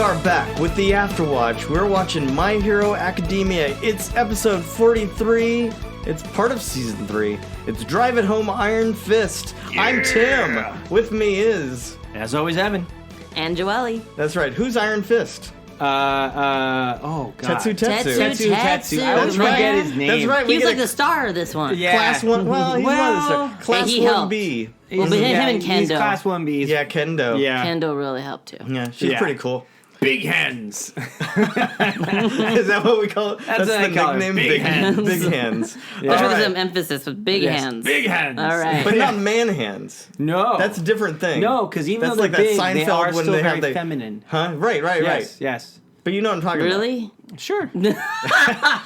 are back with the Afterwatch. We're watching My Hero Academia. It's episode 43. It's part of season 3. It's Drive It Home Iron Fist. Yeah. I'm Tim. With me is... as always, Evan. And Joelle. That's right. Who's Iron Fist? Oh, God. Tetsu. I always forget his name. That's right. He's like the star of this one. Yeah. Class 1. Well, he's one of the stars. Class 1B. Well, but him and Kendo. He's class 1B. Yeah, Kendo. Yeah. Kendo really helped too. Yeah, she's pretty cool. Big hands. Is that what we call it? That's the nickname. Big hands. Big hands. Yeah. There's some emphasis with big hands. Big hands. All right. But not man hands. No. That's a different thing. No, because even that's though like they're big, that Seinfeld they are when still they very have feminine. Huh? Right. Yes. But you know what I'm talking about. Really? Sure.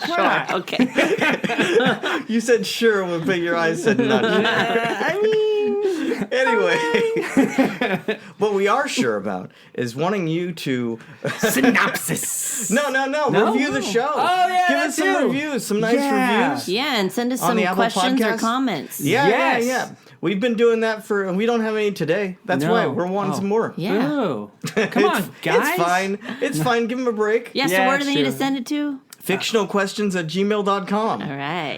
Sure. Okay. You said sure, but your eyes said not sure. I mean... Anyway, what we are sure about is wanting you to... Synopsis. No. Review the show. Oh, yeah, Give us some reviews, some nice reviews. Yeah, and send us On some the Apple questions or Podcast? comments. Yeah. We've been doing that we don't have any today. That's why we're wanting some more. Yeah. Oh. Come on, guys. It's fine. Give them a break. Yeah, so where do they need to send it to? Fictionalquestions@gmail.com.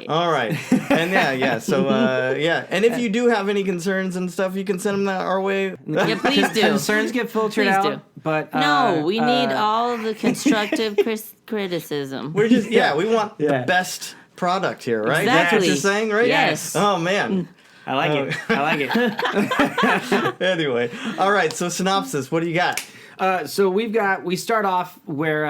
All right. And yeah. So, And if you do have any concerns and stuff, you can send them our way. Yeah, please do. Concerns get filtered out. Do. But no, we need all the constructive criticism. We're just, we want the best product here, right? Exactly. That's what you're saying, right? Yes. Oh, man. I like it. Anyway. All right. So synopsis, what do you got? So we start off where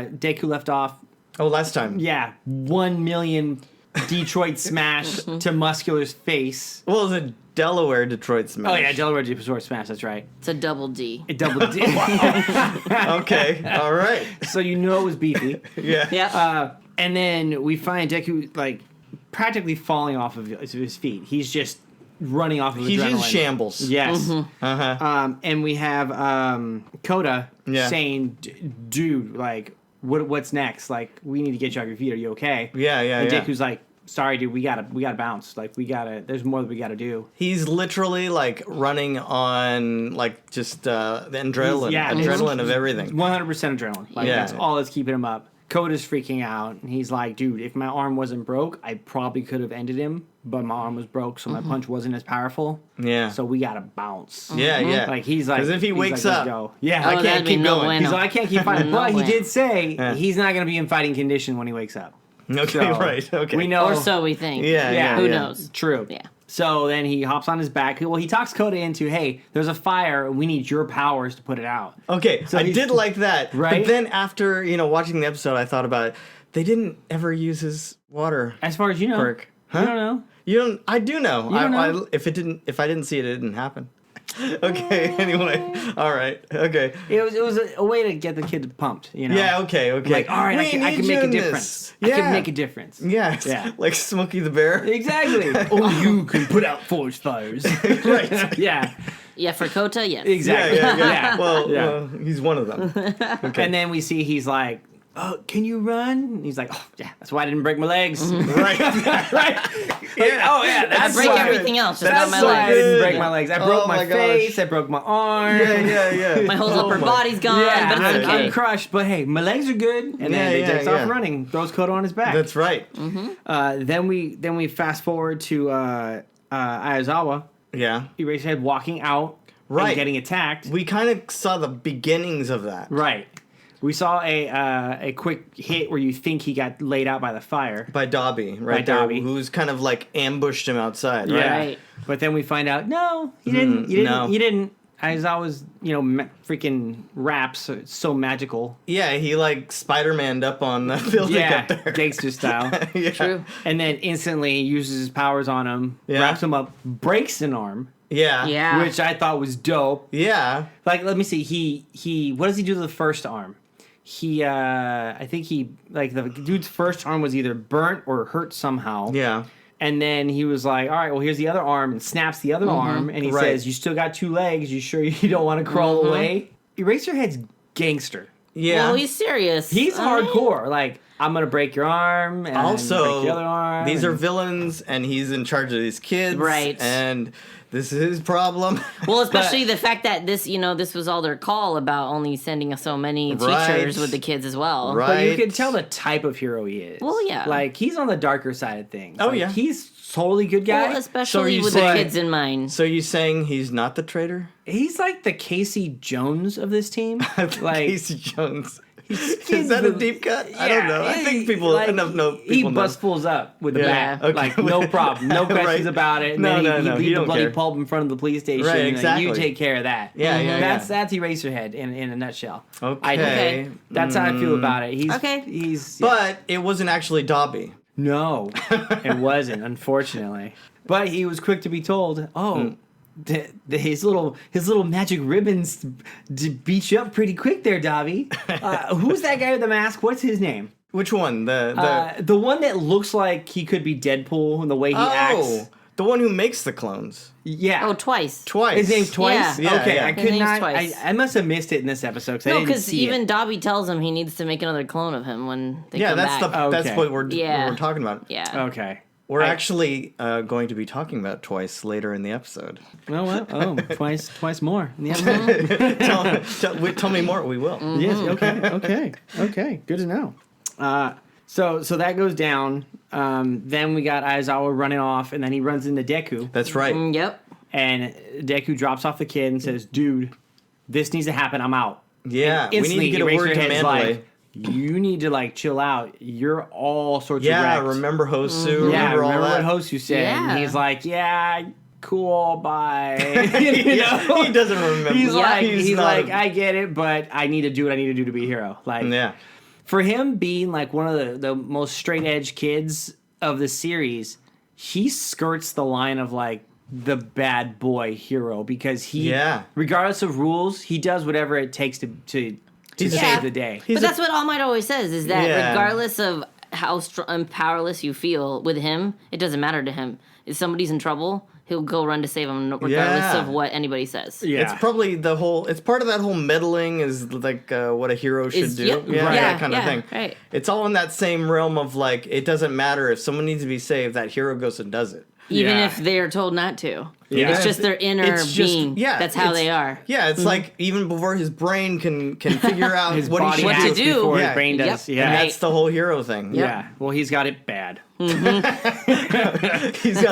Deku left off. Oh, last time. Yeah. 1 million Detroit smash to Muscular's face. Well, it was a Delaware Detroit smash. Oh, yeah. Delaware Detroit smash. That's right. It's a double D. A double D. Okay. All right. So you know it was beefy. Yeah. Yeah. And then we find Deku, like, practically falling off of his feet. He's just running off of He's adrenaline. in shambles. Yes. Mm-hmm. Uh-huh. And we have Coda saying, dude, like, what's next? Like, we need to get you off your feet. Are you okay? Yeah. And Deku's like, sorry, dude, we gotta bounce. Like, there's more that we gotta do. He's literally, like, running on, like, just the adrenaline. Adrenaline of everything. 100% adrenaline. Like, that's all that's keeping him up. Coda's freaking out, and he's like, dude, if my arm wasn't broke, I probably could have ended him, but my arm was broke, so my punch wasn't as powerful. Yeah. So we gotta bounce. Yeah. Like, he's like... because if he wakes like, up... go. Yeah. I can't keep going. Bueno. He's like, I can't keep fighting. But he did say he's not going to be in fighting condition when he wakes up. Okay, so right. Okay. We know. Or so we think. Yeah. Who knows? True. Yeah. So then he hops on his back. Well, he talks Coda into, hey, there's a fire, and we need your powers to put it out. Okay, so I did like that. Right? But then after, watching the episode, I thought about it. They didn't ever use his water. As far as you know. Quirk. Huh? You don't know. You don't. I do know. You don't know? If I didn't see it, it didn't happen. Okay. Anyway. All right. Okay. It was a way to get the kid pumped. Yeah. Okay. Like, all right, I can make a difference. Yeah. I can make a difference. Yeah. Like Smokey the Bear. Exactly. Oh, you can put out forest fires. Right. Yeah. Yeah, for Kota, yes. Exactly. Yeah. Well, he's one of them. Okay. And then we see he's like, oh, can you run? And he's like, oh, yeah, that's why I didn't break my legs. Right. I break everything else, just not my That's why I legs. didn't break my legs. I broke my gosh. face. I broke my arm. Yeah. My whole upper body's gone, Yeah, but it's okay. I'm crushed, but hey, my legs are good. And then he takes off running, throws Kodo on his back. That's right. Mm-hmm. Then we fast forward to Aizawa. Yeah. Eraserhead walking out and getting attacked. We kind of saw the beginnings of that. Right. We saw a quick hit where you think he got laid out by the fire. By Dobby, right? Dobby. Who's kind of like ambushed him outside, right? Yeah. Right. But then we find out, no, you didn't. You didn't. no. You didn't. Aizawa's, freaking raps, so it's so magical. Yeah, he like Spider-Man'd up on the building up there. Gangster style. Yeah. True. And then instantly uses his powers on him, Yeah. wraps him up, breaks an arm. Yeah. Yeah. Which I thought was dope. Yeah. Like, let me see. He what does he do to the first arm? I think the dude's first arm was either burnt or hurt somehow. Yeah. And then he was like, all right, well, here's the other arm, and snaps the other arm, and he says, you still got 2 legs, you sure you don't want to crawl away? Eraserhead's gangster. Yeah. Well, he's serious. He's hardcore. Like, I'm gonna break your arm. And Also, break the other arm. These are villains, and he's in charge of these kids. Right. And this is his problem. Well, especially the fact that this was all their call about only sending so many teachers with the kids as well. Right. But you can tell the type of hero he is. Well, yeah. Like, he's on the darker side of things. Oh, like, yeah. He's totally good guy. Well, especially with the kids in mind. So you saying he's not the traitor? He's like the Casey Jones of this team. Like Casey Jones. Is that a deep cut? I don't know. I think enough know. He bust fools up with the bat. Okay. Like, no problem. No questions about it. And then he'd leave the bloody pulp in front of the police station. Right, and exactly. you take care of that. Yeah. That's Eraserhead in a nutshell. Okay. That's how I feel about it. But it wasn't actually Dobby. No, it wasn't, unfortunately. But he was quick to be told, his little magic ribbons beat you up pretty quick there, Dobby. Who's that guy with the mask? What's his name? Which one? The one that looks like he could be Deadpool in the way he acts. The one who makes the clones. Yeah. Oh, Twice. His name's Twice? Yeah. Okay, yeah. I could not. Twice. I must have missed it in this episode because I didn't because see even it. Dobby tells him he needs to make another clone of him when they come back. That's what we're talking about. Yeah. Okay. We're actually going to be talking about Twice later in the episode. Oh, well. Oh, twice more in the episode. Tell me more. We will. Mm-hmm. Yes. Okay. Good to know. So that goes down. Then we got Aizawa running off, and then he runs into Deku. That's right. Yep. And Deku drops off the kid and says, "Dude, this needs to happen. I'm out." Yeah, we need to get a word to Mandalay. You need to chill out. You're all sorts of wrecked. Yeah, remember Hosu? Yeah, remember what Hosu said. Yeah. And he's like, yeah, cool, bye. He doesn't remember. He's like, I get it, but I need to do what I need to do to be a hero. For him being one of the most straight edge kids of the series, he skirts the line of the bad boy hero because he, regardless of rules, he does whatever it takes to save the day. But that's what All Might always says, is that regardless of how powerless you feel with him, it doesn't matter to him. If somebody's in trouble, he'll go run to save them regardless of what anybody says. Yeah. It's probably it's part of that whole meddling is what a hero should do. Yep. That kind of thing. Right. It's all in that same realm of it doesn't matter if someone needs to be saved, that hero goes and does it. Even if they're told not to. Yeah. It's just their inner being. Yeah, that's how they are. Yeah, it's even before his brain can figure out his what body he should do before yeah. his brain does. Yep. Yeah. And that's the whole hero thing. Yeah. Well, he's got it bad. He's got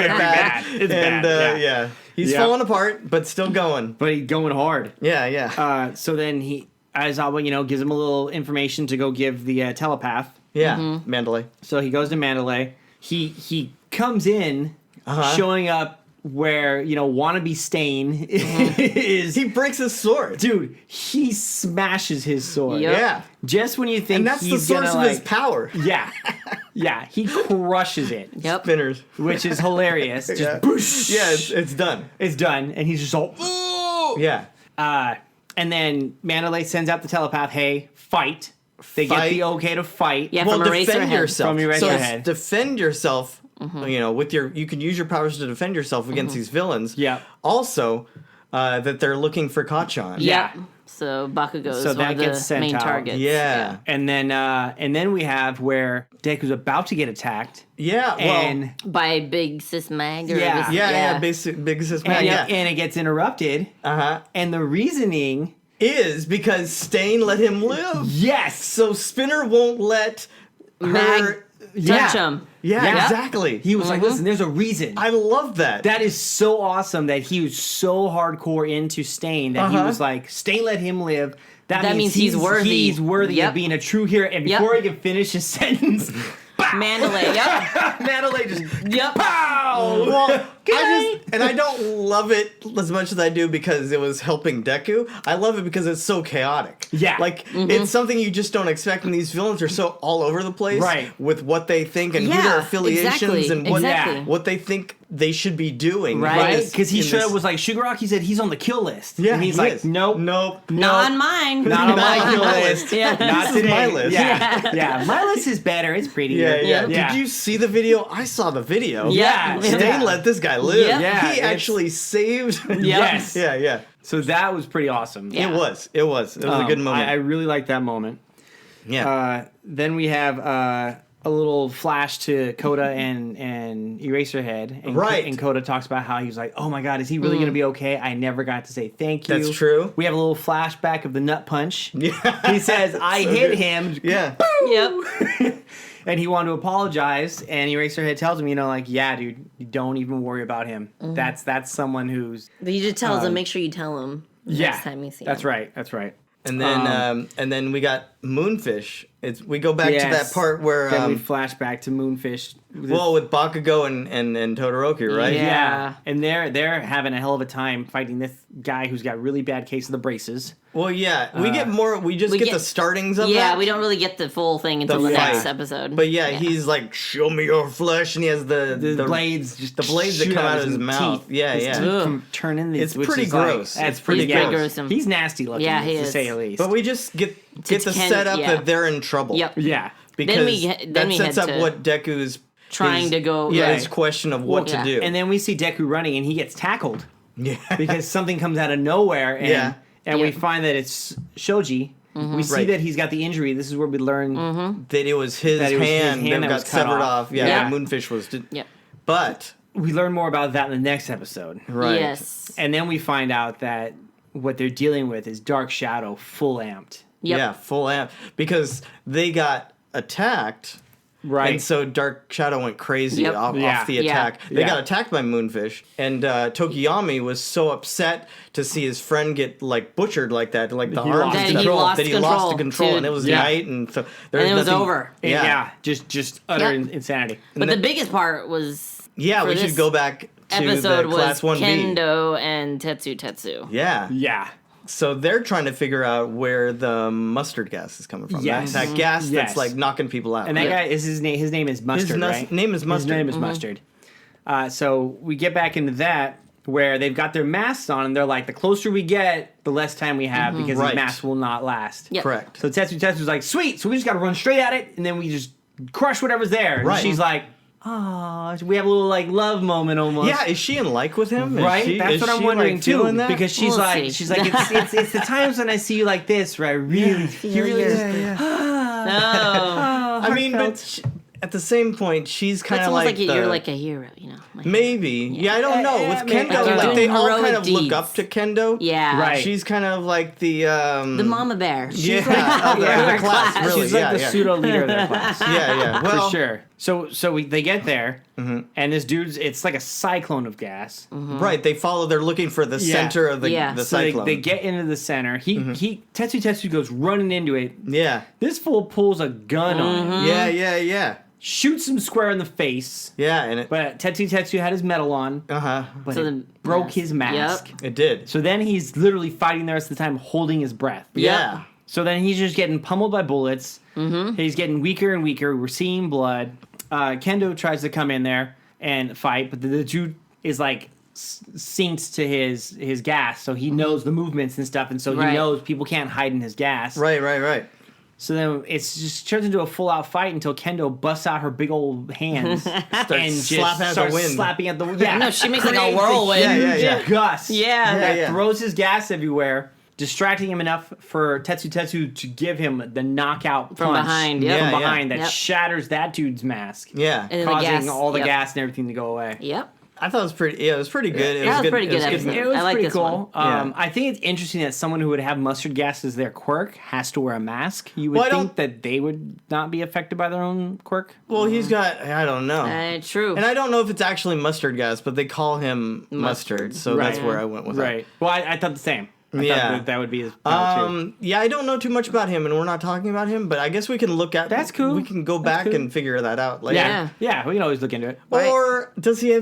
it bad. It's bad. He's falling apart, but still going. But he's going hard. Yeah. So then Aizawa, gives him a little information to go give the telepath. Yeah, Mandalay. So he goes to Mandalay. He comes in, showing up where wannabe Stain is. He breaks his sword, dude. He smashes his sword. Yep. Yeah, just when you think and that's he's the source gonna, of his power. Yeah. He crushes it. Yep. Spinners, which is hilarious. Just boosh. Yeah, it's done. It's done, and he's just all. Ooh! Yeah. And then Mandalay sends out the telepath. Hey, fight. They get the okay to fight. Yeah, well, from defend yourself. From Eraserhead. So defend yourself. With you can use your powers to defend yourself against these villains. Yeah. Also, that they're looking for Kachan. Yeah. So Bakugo's one of the main targets. Yeah. And then we have where Deku's about to get attacked. Yeah. And by Big Sis Mag. Or Big Sis Mag. And it gets interrupted. And the reasoning is because Stain let him live. Yes. So Spinner won't let Mag touch him. Yeah, exactly. He was like, listen, there's a reason. I love that. That is so awesome that he was so hardcore into Stain that he was like, Stain let him live. That means he's worthy. He's worthy of being a true hero. And before he can finish his sentence, Mandalay, Mandalay just, pow! Well, I don't love it as much as I do because it was helping Deku. I love it because it's so chaotic. Yeah. It's something you just don't expect, and these villains are so all over the place with what they think and who their affiliations and what they think they should be doing. Right? Because he was like, Shigaraki said he's on the kill list. Yeah, and he's like, nope. Not on mine. Not on my kill list. Not today. My list. Yeah. My list is better. It's pretty. Yeah. Did you see the video? I saw the video. Yeah. Stain let this guy live. Yeah. He actually saved. Yes. Yeah. So that was pretty awesome. It was. It was a good moment. I really liked that moment. Then we have a little flash to Coda and Eraserhead. And and Coda talks about how he was like, oh my god, is he really going to be okay? I never got to say thank you. That's true. We have a little flashback of the nut punch. Yeah. He says, I hit him. Yeah. Yep. And he wanted to apologize, and Eraserhead tells him, yeah, dude, don't even worry about him. That's someone who's... He just tells him, make sure you tell him next time you see him. That's right. And then we got Moonfish. We go back to that part where then we flash back to Moonfish. With Bakugo and Todoroki, right? Yeah. And they're having a hell of a time fighting this guy who's got really bad case of the braces. Well, yeah, we get more. We get the startings of that. Yeah, we don't really get the full thing until the next episode. But he's like, "Show me your flesh," and he has the blades, the blades that come out of his mouth. Teeth. His teeth can turn in these. It's pretty gross. It's pretty gruesome. He's nasty looking, to say the least. But we just get the setup that they're in trouble. Yep. Yeah. Because that sets up what Deku's trying to go. Yeah, his question of what to do. And then we see Deku running, and he gets tackled. Yeah. Because something comes out of nowhere, and we find that it's Shoji. We see that he's got the injury. This is where we learn that it was his hand that got severed off. Yeah, Moonfish was. But we learn more about that in the next episode. Right. Yes. And then we find out that what they're dealing with is Dark Shadow full amped. Yep. Yeah, full amp. Because they got attacked. Right. And so Dark Shadow went crazy off the attack. They got attacked by Moonfish. And Tokiyami was so upset to see his friend get butchered like that, like the arms that he lost the control. And it was night, and so it was over. Just utter insanity. But the biggest part was we should go back to episode the Class 1B. Kendo and Tetsu. Yeah. So they're trying to figure out where the mustard gas is coming from. Yes. That gas that's like knocking people out. And that guy is his name. His name is Mustard. Right? Name is Mustard. His name is Mustard. So we get back into that where they've got their masks on, and they're like, the closer we get, the less time we have because these masks will not last. Yep. Correct. So Tetsu's like, sweet. So we just got to run straight at it, and then we just crush whatever's there. Right. And she's like, oh, we have a little love moment almost. Yeah, is she in like with him? Right, that's what I'm wondering too. That? Because she's like, it's the times when I see you like this where I really, I mean, but at the same point, she's kind of like you're like a hero, maybe. I don't know. With Kendo, they all kind of look up to Kendo. Yeah, right. She's kind of like the mama bear. She's like their class. Really, she's like the pseudo leader of their class. Well, for sure. So they get there, and this dude's, it's like a cyclone of gas. Right, they're looking for the center of the cyclone. So they get into the center. Tetsu goes running into it. Yeah. This fool pulls a gun on him. Yeah. Shoots him square in the face. Yeah, but Tetsu had his medal on. But so it broke his mask. It did. So then he's literally fighting the rest of the time, holding his breath. Yeah. So then he's just getting pummeled by bullets. He's getting weaker and weaker. We're seeing blood. Kendo tries to come in there and fight, but the dude is like synced to his gas, so he knows the movements and stuff, and so he knows people can't hide in his gas. Right. So then it's just turns into a full-out fight until Kendo busts out her big old hands and starts slapping at the wind. Yeah, no, she makes like a whirlwind gust. Yeah. Throws his gas everywhere, distracting him enough for Tetsu to give him the knockout punch from behind. That shatters that dude's mask. Yeah, and causing all the gas and everything to go away. Yep. I thought it was pretty. Yeah, it was pretty good. It was pretty good. It was like pretty this cool. One. I think it's interesting that someone who would have mustard gas as their quirk has to wear a mask. You would think that they would not be affected by their own quirk. Well, he's got. I don't know. True. And I don't know if it's actually mustard gas, but they call him mustard, so that's where I went with it. Well, I thought the same. I thought that would be his power too. Yeah, I don't know too much about him, and we're not talking about him, but I guess we can look at... That's cool. We can go back and figure that out later. Yeah, we can always look into it. Or does he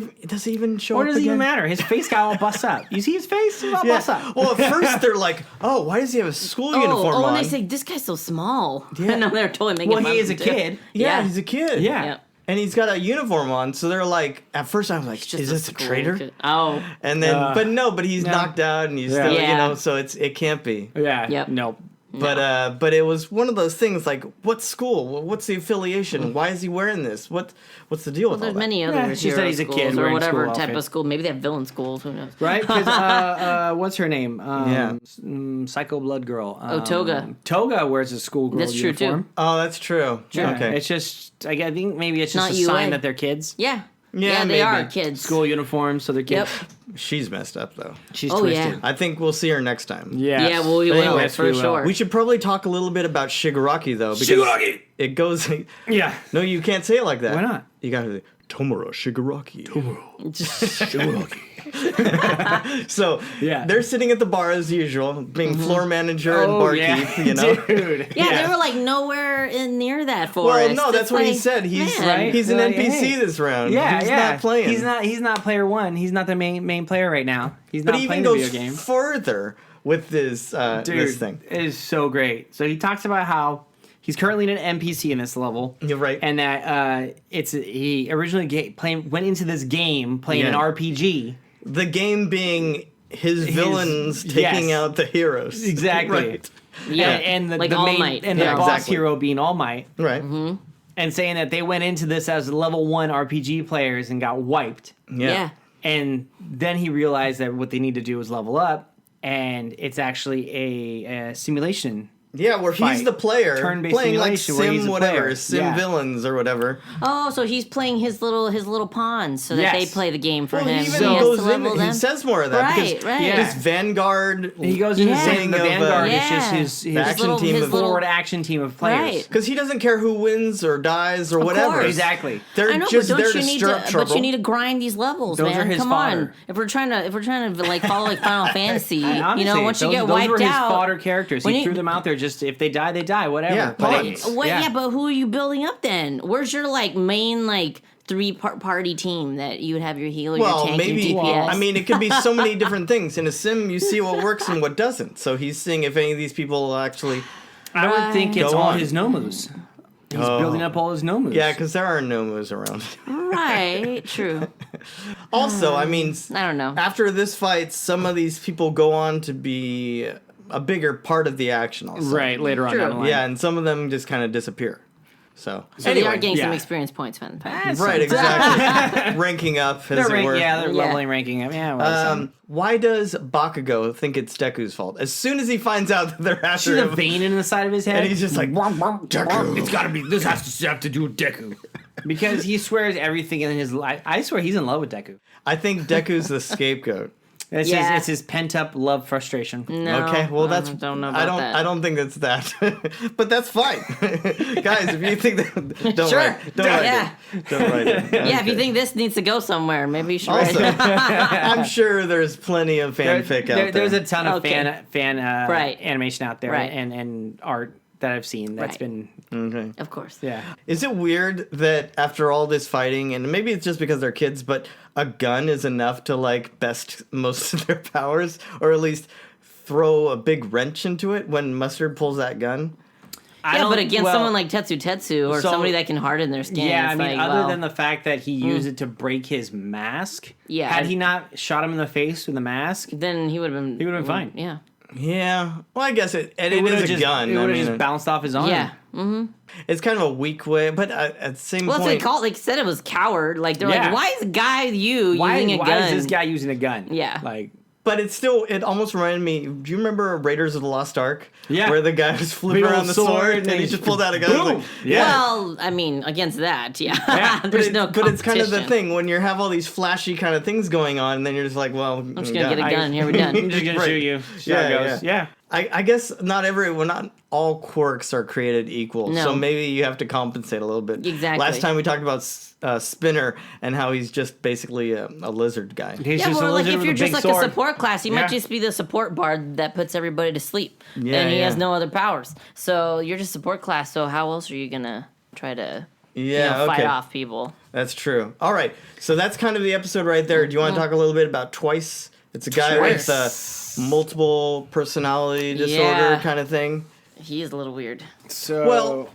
even show up Or does it again? even matter? His face got all bust up. You see his face? It's all bust up. Well, at first they're like, oh, why does he have a school uniform on? And they say, this guy's so small. Yeah. No, they're totally making fun he is a kid. Yeah, he's a kid. Yeah. And he's got a uniform on, so they're like, at first I was like, is this a traitor? Kid. Oh. And then, but he's knocked out, and he's still, so it can't be. Yeah. Yep. Nope. But it was one of those things like, what school? What's the affiliation? Why is he wearing this? What's the deal with all that? There's many other she said he's a kid or whatever type of school. Maybe they have villain schools. Who knows? Right? Because what's her name? Psycho Blood Girl. Toga. Toga wears a schoolgirl uniform. True too. Oh, that's true. Yeah, Okay. it's just, I think maybe it's just Not a sign UA. that they're kids. Yeah, Yeah, they are maybe. kids. School uniforms, so they're kids. Yep. She's messed up, though. She's Oh, twisted. yeah. I think we'll see her next time. Yes. Yeah, well, we But will anyway, for we will. sure. We should probably talk a little bit about Shigaraki, though. Because Shigaraki! It goes... Yeah. No, you can't say it like that. Why not? You gotta say, Tomura Shigaraki. Shigaraki. So, Yeah. they're sitting at the bar as usual, being floor manager and barkeep, you know? Dude. Yeah, they were like nowhere near that Well, forest. no, that's It's what he like, said. He's man. he's an They're like, NPC hey. this round. Yeah, he's yeah. not playing. He's not player one. He's not the main player right now. He's But not he playing even the goes video game. further with this Dude, this thing. it is so great. So he talks about how he's currently an NPC in this level. You're right. And that he originally went into this game playing an Yeah. RPG. The game being his villains taking yes. out the heroes. Exactly. Right. Yeah, And the, like the All main Might. and the Yeah, boss exactly. hero being All Might, Right. and saying that they went into this as level 1 RPG players and got wiped. Yeah. And then he realized that what they need to do is level up, and it's actually a simulation. Yeah, where he's Fight. the player Turn-based playing like simulation where he's sim a whatever, player. sim Yeah. villains or whatever. Oh, so he's playing his little pawns so that Yes. they play the game for Well, him. he even he has goes to level in. them. He says more of that Right, because right. Yeah. this Vanguard. He goes into Yeah. saying the Of, Vanguard yeah. is just his The action little- team his of little- forward action team of players. Right. Because he doesn't care who wins or dies or whatever. course. Exactly. They're I know, just but there don't to you need stir up to? trouble. But you need to grind these levels, Those man. are his Come fodder. on. If we're trying to like follow like Final Fantasy, Honestly, once you those, get those wiped were his out, fawder characters. when He you- threw them out there. Just if they die, they die. Whatever. Yeah, But pawns. But who are you building up then? Where's your like main like three-party team that you would have your healer, your Well, tank, maybe. your DPS? I mean, it could be so many different things. In a sim, you see what works and what doesn't. So he's seeing if any of these people actually. I would think it's Go all on. his nomus. He's Oh. building up all his nomus. Yeah, because there are no moves around. right, true. Also, I mean, I don't know. after this fight, some of these people go on to be a bigger part of the action. Also. Right, later on True. down the line. Yeah, and some of them just kind of disappear. So So anyway, they are getting some yeah. experience points, man. right, exactly. Ranking up, as They're it were. they're Yeah. leveling, ranking him. Yeah, well, Why does Bakugo think it's Deku's fault? As soon as he finds out that they're after she's a him, vein in the side of his head. and he's just like, Deku. It's gotta be. This has to have to do with Deku. Because he swears everything in his life. I swear he's in love with Deku. I think Deku's the scapegoat. It's his pent up love frustration. No, Okay, well I that's don't know about that. I don't think it's that, but that's fine, guys. If you think that, don't Sure. write, don't write Yeah. it. Don't write it. Yeah, if you think this needs to go somewhere, maybe you should write Also, it. I'm sure there's plenty of fanfic out there. There's a ton of Okay. fan Right. animation out there Right. and art that I've seen that's Right. been Okay. Of course. yeah. Is it weird that after all this fighting, and maybe it's just because they're kids, but a gun is enough to like best most of their powers, or at least throw a big wrench into it when Mustard pulls that gun? Yeah, but against someone like Tetsu or so- somebody that can harden their skin. Yeah, I it's mean, like, other well, than the fact that he used it to break his mask, Yeah. had he not shot him in the face with the mask, then he would have been. he would have been fine. Yeah. Yeah. Well, I guess it would've is a gun. It I would have mean, just bounced off his arm. Yeah. it's kind of a weak way, but at the same Well, they point, said it was coward. Like they're Yeah. like, why is a guy using a Why gun? is this guy using a gun? Yeah. Like, but it almost reminded me. Do you remember Raiders of the Lost Ark? Yeah. Where the guy was flipping Big old around the sword sword and and he he just pulled out a gun. I was boom. like, Yeah. Well, I mean, against that, yeah. Yeah, There's no but it's kind of the competition. thing when you have all these flashy kind of things going on, and then you're just like, well, I'm just gonna get a gun. Here we're done. I'm just gonna Right. shoot you. See how it goes. Yeah. I guess not all quirks are created equal. No. So maybe you have to compensate a little bit. Exactly. Last time we talked about Spinner and how he's just basically a lizard guy. He's Yeah, just a well, like lizard if with you're a just big like sword. a support class, he Yeah. might just be the support bard that puts everybody to sleep, Yeah, and he has yeah. no other powers. So you're just support class. So how else are you gonna try to Yeah, fight okay. off people? That's true. All right. So that's kind of the episode right there. Do you want to talk a little bit about Twice? It's a guy with multiple personality disorder Yeah. kind of thing. He is a little weird. So Well,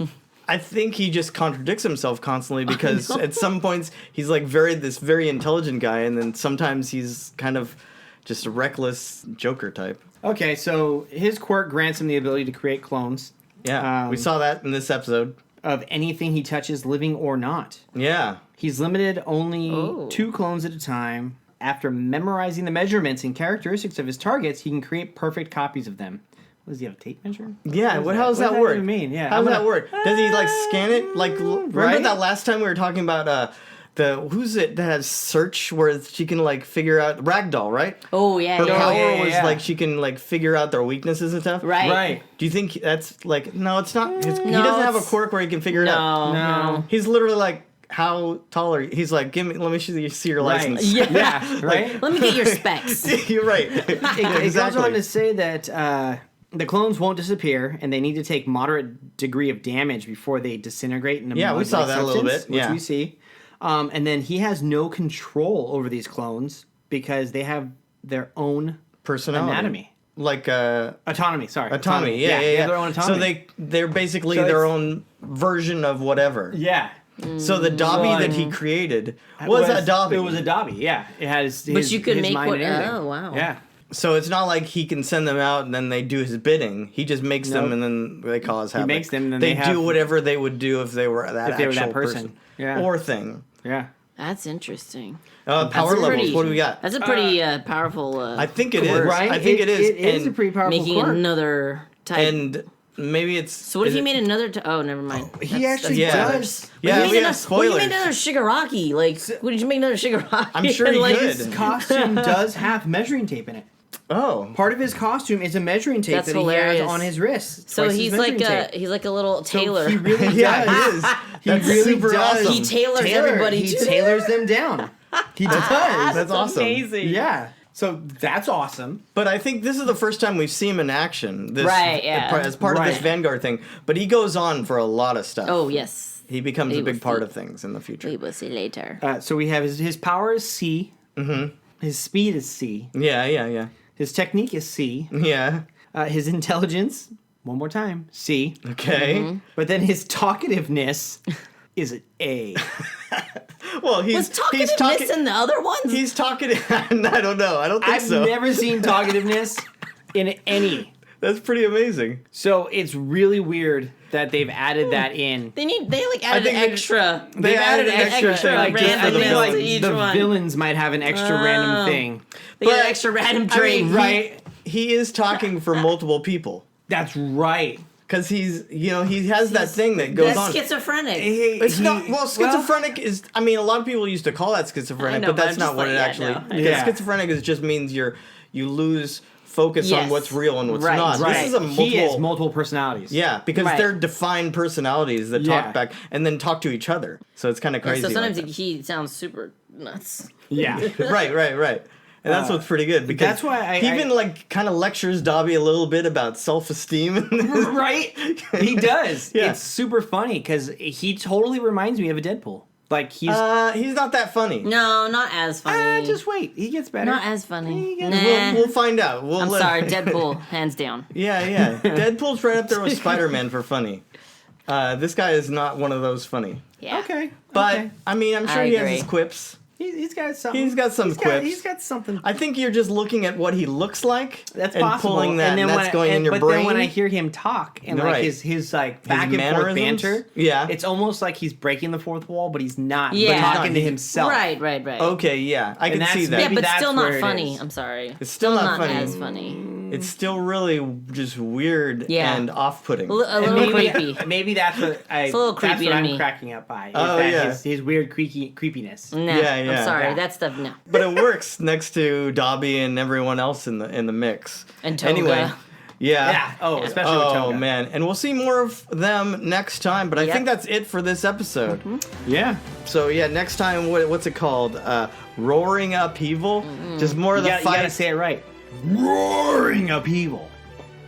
I think he just contradicts himself constantly because at some points he's like this very intelligent guy, and then sometimes he's kind of just a reckless Joker type. Okay, so his quirk grants him the ability to create clones. Yeah, we saw that in this episode. Of anything he touches, living or not. Yeah. He's limited only 2 clones at a time. After memorizing the measurements and characteristics of his targets, he can create perfect copies of them. Does he have a tape measure? Yeah, how does that work? Even mean? Yeah, how does that work? Does he like scan it? Like, remember that last time we were talking about who's it that has search where she can like figure out Ragdoll, right? Oh yeah, her power was yeah. like she can like figure out their weaknesses and stuff. Right. Do you think that's like no? It's not. He doesn't have a quirk where he can figure it out. No. He's literally like. How tall are you? He's like, let me see your license. Yeah, right? Let me get your specs. You're right. It goes on to say that the clones won't disappear, and they need to take moderate degree of damage before they disintegrate into we saw that a little bit, which we see. And then he has no control over these clones because they have their own personality. Anatomy. Like autonomy, sorry. Autonomy, yeah. Their own autonomy. So they're basically their own version of whatever. Yeah. So the Dobby that he created was a Dobby. It was a Dobby, yeah. It has his, but you could make mind what? and everything. Oh wow. Yeah. So it's not like he can send them out and then they do his bidding. He just makes them and then they cause havoc. He makes them and then they do whatever they would do if they were that person. Yeah. Or thing. Yeah. That's interesting. Power levels. What do we got? That's a pretty powerful. I think it is. Right? I think it is. It is a pretty powerful making quirk. another type. And maybe it's. So what if he made another? Oh, never mind. He actually does. Yeah, we have spoilers. What did you make another Shigaraki? Like, what did you make another Shigaraki? I'm sure he like, could. His costume does have measuring tape in it. Oh. Part of his costume is a measuring tape that hilarious. he has on his wrist. So he's like a little tailor. So he really does. Yeah, he is. He That's really super does. awesome. He tailors everybody. He to tailors them down. He does. That's awesome. Amazing. Yeah. So that's awesome. But I think this is the first time we've seen him in action. Right, yeah. As part of this Vanguard thing. But he goes on for a lot of stuff. Oh yes. He becomes a big part of things in the future. We will see later. So we have his power is C. Mm-hmm. His speed is C. Yeah. His technique is C. Yeah. His intelligence, one more time, C. Okay. Mm-hmm. But then his talkativeness is an A. Well, Was talkativeness in the other ones? He's talking. I don't know. I don't think I've so. never seen talkativeness in any. That's pretty amazing. So it's really weird that they've added that in. They added an extra. They added an extra thing, like, just for the randomness villains. to each the one. villains might have an extra random thing. They get an extra random trait. Right? He is talking for multiple people. That's right. Because he has that thing that goes on. That's schizophrenic. Schizophrenic is, a lot of people used to call that schizophrenic, I know, but but that's I'm not just what like, it yeah, actually, no. because Yeah. schizophrenic just means you lose focus on what's real and what's not. Right. This is a multiple. He has multiple personalities. Yeah, because they're defined personalities that talk back and then talk to each other. So it's kind of crazy. So sometimes like he sounds super nuts. Yeah. right. And that's what's pretty good because that's why he even kind of lectures Dobby a little bit about self-esteem. Right? He does. Yeah. It's super funny because he totally reminds me of a Deadpool. Like he's not that funny. No, not as funny. just wait. He gets better. Not as funny. He Nah. We'll find out. I'm sorry, Deadpool, hands down. Yeah. Deadpool's right up there with Spider-Man for funny. This guy is not one of those funny. Yeah. Okay. But, okay. I'm sure he has his quips. He's got something. He's got some quips. He's got something. I think you're just looking at what he looks like That's and possible. pulling that, and that's going in your but brain. then when I hear him talk and like his like back and forth banter, it's almost like he's breaking the fourth wall, but he's not. Yeah. But talking to himself. Right. Okay, yeah, I can see that. Yeah, but that's still where not it funny. is. I'm sorry. It's still not funny. as funny. It's still really just weird and off-putting. A little creepy. Maybe that's what It's a little creepy that's what to I'm me. cracking up by. Oh, yeah. His weird creepiness. Nah, Yeah. I'm sorry. Yeah. That stuff, no. But it works next to Dobby and everyone else in the mix. And Toga. Anyway, Yeah. Oh, especially with Toga. Oh man, and we'll see more of them next time. But I think that's it for this episode. Yeah. So yeah, next time what's it called? Roaring Upheaval. Just more of the You gotta fight. say it right. Roaring upheaval.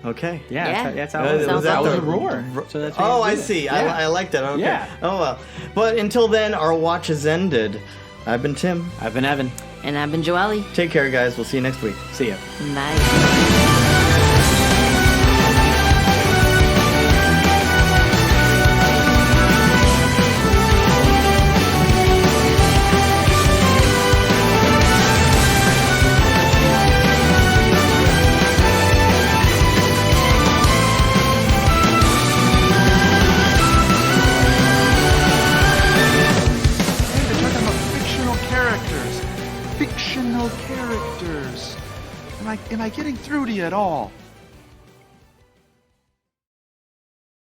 Okay. Yeah. That's how was that that was the- a roar. So that's Oh, I see. Yeah. I like that. Okay. Yeah. Oh well. But until then, our watch has ended. I've been Tim. I've been Evan. And I've been Joelle. Take care, guys. We'll see you next week. See ya. Bye. Fictional Characters. Am I getting through to you at all?